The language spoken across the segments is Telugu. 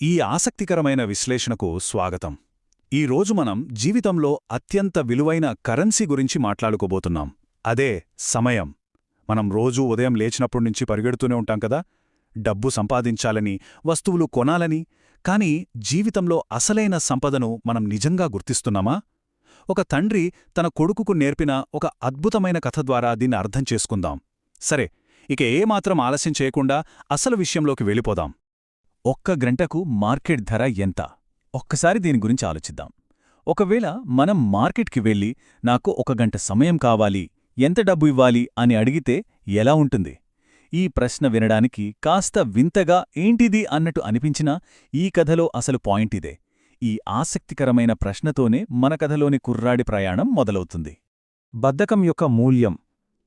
ఈ ఆసక్తికరమైన విశ్లేషణకు స్వాగతం. ఈరోజు మనం జీవితంలో అత్యంత విలువైన కరెన్సీ గురించి మాట్లాడుకోబోతున్నాం. అదే సమయం. మనం రోజూ ఉదయం లేచినప్పటి నుంచి పరిగెడుతూనే ఉంటాం కదా, డబ్బు సంపాదించాలని, వస్తువులు కొనాలని. కానీ జీవితంలో అసలైన సంపదను మనం నిజంగా గుర్తిస్తున్నామా? ఒక తండ్రి తన కొడుకుకు నేర్పిన ఒక అద్భుతమైన కథ ద్వారా దీన్ని అర్థం చేసుకుందాం. సరే, ఇక ఏమాత్రం ఆలస్యం చేయకుండా అసలు విషయంలోకి వెళ్ళిపోదాం. ఒక్క గంటకు మార్కెట్ ధర ఎంత? ఒక్కసారి దీని గురించి ఆలోచిద్దాం. ఒకవేళ మనం మార్కెట్కి వెళ్ళి నాకు 1 గంట సమయం కావాలి, ఎంత డబ్బు ఇవ్వాలి అని అడిగితే ఎలా ఉంటుంది? ఈ ప్రశ్న వినడానికి కాస్త వింతగా ఏంటిది అన్నట్టు అనిపించినా ఈ కథలో అసలు పాయింట్ ఇదే. ఈ ఆసక్తికరమైన ప్రశ్నతోనే మన కథలోని కుర్రాడి ప్రయాణం మొదలవుతుంది. బద్ధకం యొక్క మూల్యం.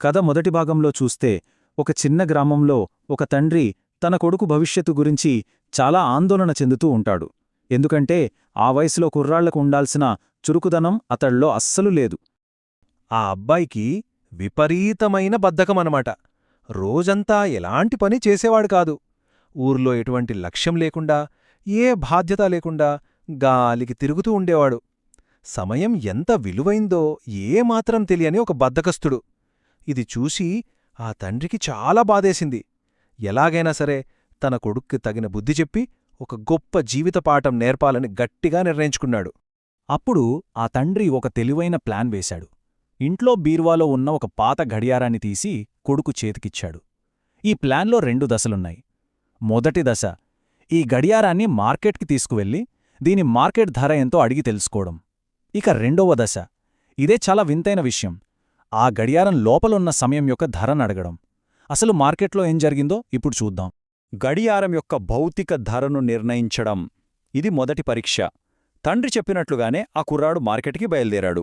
కథ మొదటి భాగంలో చూస్తే ఒక చిన్న గ్రామంలో ఒక తండ్రి తన కొడుకు భవిష్యత్తు గురించి చాలా ఆందోళన చెందుతూ ఉంటాడు. ఎందుకంటే ఆ వయసులో కుర్రాళ్లకు ఉండాల్సిన చురుకుదనం అతడిలో అస్సలు లేదు. ఆ అబ్బాయికి విపరీతమైన బద్ధకమనమాట. రోజంతా ఎలాంటి పని చేసేవాడు కాదు. ఊర్లో ఎటువంటి లక్ష్యం లేకుండా, ఏ బాధ్యత లేకుండా గాలికి తిరుగుతూ ఉండేవాడు. సమయం ఎంత విలువైందో ఏమాత్రం తెలియని ఒక బద్ధకస్తుడు. ఇది చూసి ఆ తండ్రికి చాలా బాధేసింది. ఎలాగైనా సరే తన కొడుక్కి తగిన బుద్ధి చెప్పి ఒక గొప్ప జీవిత పాఠం నేర్పాలని గట్టిగా నిర్ణయించుకున్నాడు. అప్పుడు ఆ తండ్రి ఒక తెలివైన ప్లాన్ వేశాడు. ఇంట్లో బీరువాలో ఉన్న ఒక పాత గడియారాన్ని తీసి కొడుకు చేతికిచ్చాడు. ఈ ప్లాన్లో 2 దశలున్నాయి. మొదటి దశ, ఈ గడియారాన్ని మార్కెట్కి తీసుకువెళ్ళి దీని మార్కెట్ ధర ఎంతో అడిగి తెలుసుకోవడం. ఇక రెండవ దశ, ఇదే చాలా వింతైన విషయం, ఆ గడియారం లోపలున్న సమయం యొక్క ధరనడగడం. అసలు మార్కెట్లో ఏం జరిగిందో ఇప్పుడు చూద్దాం. గడియారం యొక్క భౌతిక ధరను నిర్ణయించడం, ఇది మొదటి పరీక్ష. తండ్రి చెప్పినట్లుగానే ఆ కుర్రాడు మార్కెట్కి బయలుదేరాడు.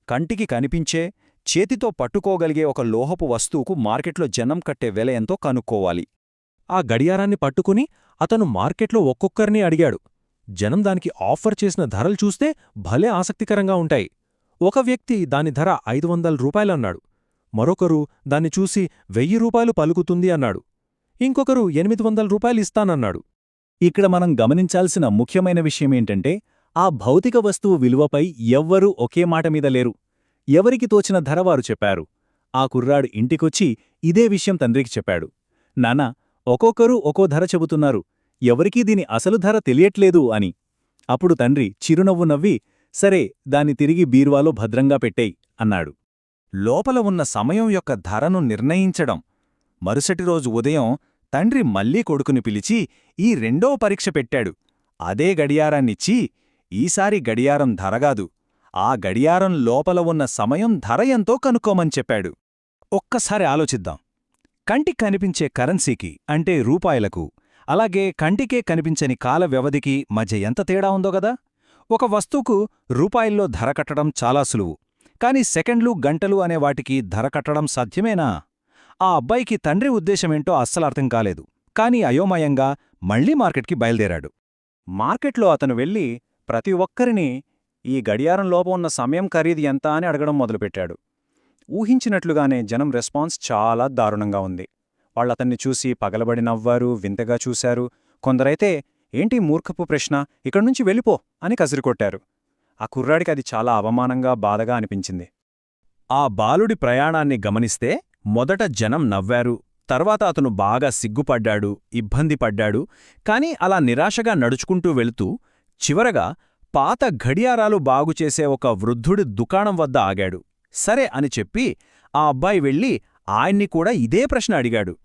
కంటికి కనిపించే, చేతితో పట్టుకోగలిగే ఒక లోహపు వస్తువుకు మార్కెట్లో జనం కట్టే వెల ఎంతో కనుక్కోవాలి. ఆ గడియారాన్ని పట్టుకుని అతను మార్కెట్లో ఒక్కొక్కరిని అడిగాడు. జనం దానికి ఆఫర్ చేసిన ధరలు చూస్తే భలే ఆసక్తికరంగా ఉంటాయి. ఒక వ్యక్తి దాని ధర 500 రూపాయలన్నాడు. మరొకరు దాన్ని చూసి 1000 రూపాయలు పలుకుతుంది అన్నాడు. ఇంకొకరు 800 రూపాయలు ఇస్తానన్నాడు. ఇక్కడ మనం గమనించాల్సిన ముఖ్యమైన విషయమేంటంటే, ఆ భౌతిక వస్తువు విలువపై ఎవ్వరూ ఒకే మాట మీద లేరు. ఎవరికి తోచిన ధర వారు చెప్పారు. ఆ కుర్రాడు ఇంటికొచ్చి ఇదే విషయం తండ్రికి చెప్పాడు. నాన్నా, ఒక్కొక్కరూ ఒక్కో ధర చెబుతున్నారు, ఎవరికీ దీని అసలు ధర తెలియట్లేదు అని. అప్పుడు తండ్రి చిరునవ్వు నవ్వి, సరే, దాన్ని తిరిగి బీరువాలో భద్రంగా పెట్టేయ్ అన్నాడు. లోపల ఉన్న సమయం యొక్క ధరను నిర్ణయించడం. మరుసటి రోజు ఉదయం తండ్రి మళ్లీ కొడుకుని పిలిచి ఈ రెండో పరీక్ష పెట్టాడు. అదే గడియారాన్నిచ్చి, ఈసారి గడియారం ధరగాదు, ఆ గడియారం లోపల ఉన్న సమయం ధర ఎంతో కనుక్కోమని చెప్పాడు. ఒక్కసారి ఆలోచిద్దాం. కంటికి కనిపించే కరెన్సీకి, అంటే రూపాయలకు, అలాగే కంటికే కనిపించని కాల వ్యవధికి మధ్య ఎంత తేడా ఉందో గదా. ఒక వస్తువుకు రూపాయల్లో ధర కట్టడం చాలా సులువు. కాని సెకండ్లు, గంటలు అనే వాటికి ధర కట్టడం సాధ్యమేనా? ఆ అబ్బాయికి తండ్రి ఉద్దేశమేంటో అస్సలర్థం కాలేదు. కాని అయోమయంగా మళ్లీ మార్కెట్కి బయలుదేరాడు. మార్కెట్లో అతను వెళ్ళి ప్రతి ఒక్కరినీ ఈ గడియారం లోపం ఉన్న సమయం ఖరీదు ఎంత అని అడగడం మొదలుపెట్టాడు. ఊహించినట్లుగానే జనం రెస్పాన్స్ చాలా దారుణంగా ఉంది. వాళ్ళతన్ని చూసి పగలబడి నవ్వారు, వింతగా చూశారు. కొందరైతే, ఏంటి మూర్ఖపు ప్రశ్న, ఇక్కడ్నుంచి వెళ్ళిపో అని కసిరికొట్టారు. ఆ కుర్రాడికి అది చాలా అవమానంగా, బాధగా అనిపించింది. ఆ బాలుడి ప్రయాణాన్ని గమనిస్తే మొదట జనం నవ్వారు, తర్వాత అతను బాగా సిగ్గుపడ్డాడు, ఇబ్బంది పడ్డాడు. కాని అలా నిరాశగా నడుచుకుంటూ వెళుతూ చివరగా పాత గడియారాలు బాగుచేసే ఒక వృద్ధుడి దుకాణం వద్ద ఆగాడు. సరే అని చెప్పి ఆ అబ్బాయి వెళ్ళి ఆయన్ని కూడా ఇదే ప్రశ్న అడిగాడు.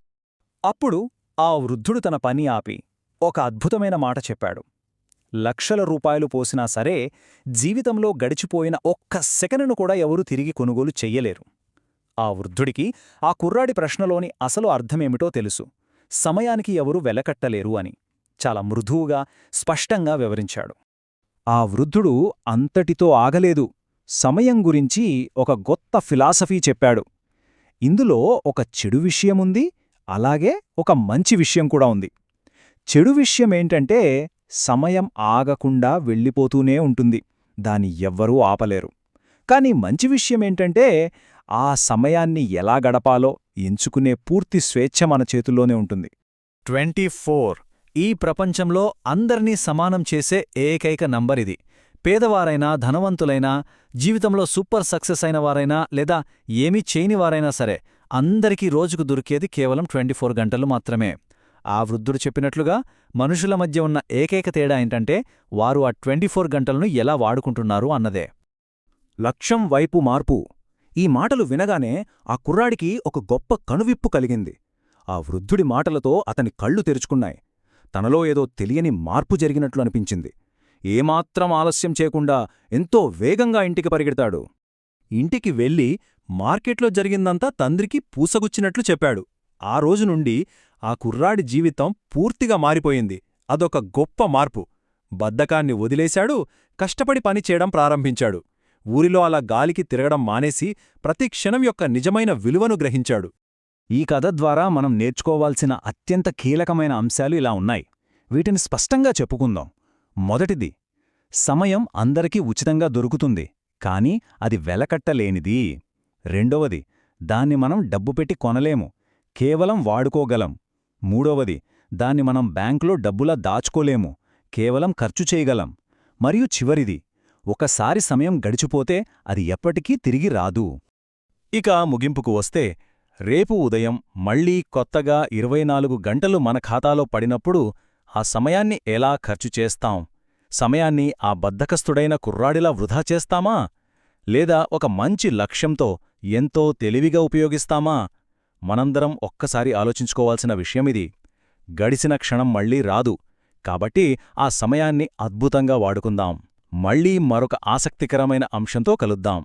అప్పుడు ఆ వృద్ధుడు తన పని ఆపి ఒక అద్భుతమైన మాట చెప్పాడు. లక్షల రూపాయలు పోసినా సరే జీవితంలో గడిచిపోయిన ఒక్క సెకనును కూడా ఎవరూ తిరిగి కొనుగోలు చెయ్యలేరు. ఆ వృద్ధుడికి ఆ కుర్రాడి ప్రశ్నలోని అసలు అర్థమేమిటో తెలుసు. సమయానికి ఎవరూ వెలకట్టలేరు అని చాలా మృదువుగా, స్పష్టంగా వివరించాడు. ఆ వృద్ధుడు అంతటితో ఆగలేదు. సమయం గురించి ఒక గొప్ప ఫిలాసఫీ చెప్పాడు. ఇందులో ఒక చెడు విషయముంది, అలాగే ఒక మంచి విషయం కూడా ఉంది. చెడు విషయమేంటంటే, సమయం ఆగకుండా వెళ్ళిపోతూనే ఉంటుంది, దాన్ని ఎవ్వరూ ఆపలేరు. కాని మంచి విషయమేంటంటే, ఆ సమయాన్ని ఎలా గడపాలో ఎంచుకునే పూర్తి స్వేచ్ఛ మన చేతుల్లోనే ఉంటుంది. 24 ఈ ప్రపంచంలో అందర్నీ సమానం చేసే ఏకైక నంబరిది. పేదవారైనా ధనవంతులైనా, జీవితంలో సూపర్ సక్సెస్ అయినవారైనా లేదా ఏమీ చేయనివారైనా సరే అందరికీ రోజుకు దొరికేది కేవలం 24 గంటలు మాత్రమే. ఆ వృద్ధుడు చెప్పినట్లుగా మనుషుల మధ్య ఉన్న ఏకైక తేడా ఏంటంటే వారు ఆ 24 గంటలను ఎలా వాడుకుంటున్నారు అన్నదే. లక్ష్యం వైపు మార్పు. ఈ మాటలు వినగానే ఆ కుర్రాడికి ఒక గొప్ప కనువిప్పు కలిగింది. ఆ వృద్ధుడి మాటలతో అతని కళ్ళు తెరుచుకున్నాయి. తనలో ఏదో తెలియని మార్పు జరిగినట్లు అనిపించింది. ఏమాత్రం ఆలస్యం చేయకుండా ఎంతో వేగంగా ఇంటికి పరిగెడతాడు. ఇంటికి వెళ్ళి మార్కెట్లో జరిగిందంతా తండ్రికి పూసగుచ్చినట్లు చెప్పాడు. ఆ రోజు నుండి ఆ కుర్రాడి జీవితం పూర్తిగా మారిపోయింది. అదొక గొప్ప మార్పు. బద్ధకాన్ని వదిలేశాడు, కష్టపడి పనిచేయడం ప్రారంభించాడు. ఊరిలో అలా గాలికి తిరగడం మానేసి ప్రతి క్షణం యొక్క నిజమైన విలువను గ్రహించాడు. ఈ కథ ద్వారా మనం నేర్చుకోవాల్సిన అత్యంత కీలకమైన అంశాలు ఇలా ఉన్నాయి. వీటిని స్పష్టంగా చెప్పుకుందాం. మొదటిది, సమయం అందరికీ ఉచితంగా దొరుకుతుంది, కానీ అది వెలకట్టలేనిది. రెండవది, దాన్ని మనం డబ్బు పెట్టి కొనలేము, కేవలం వాడుకోగలం. మూడవది, దాన్ని మనం బ్యాంకులో డబ్బులా దాచుకోలేము, కేవలం ఖర్చు చేయగలం. మరియు చివరిది, ఒకసారి సమయం గడిచిపోతే అది ఎప్పటికీ తిరిగి రాదు. ఇక ముగింపుకు వస్తే, రేపు ఉదయం మళ్లీ కొత్తగా 24 గంటలు మన ఖాతాలో పడినప్పుడు ఆ సమయాన్ని ఎలా ఖర్చు చేస్తాం? సమయాన్ని ఆ బద్ధకస్తుడైన కుర్రాడిలా వృధా చేస్తామా? లేదా ఒక మంచి లక్ష్యంతో ఎంతో తెలివిగా ఉపయోగిస్తామా? మనందరం ఒక్కసారి ఆలోచించుకోవాల్సిన విషయమిది. గడిచిన క్షణం మళ్లీ రాదు, కాబట్టి ఆ సమయాన్ని అద్భుతంగా వాడుకుందాం. మళ్లీ మరొక ఆసక్తికరమైన అంశంతో కలుద్దాం.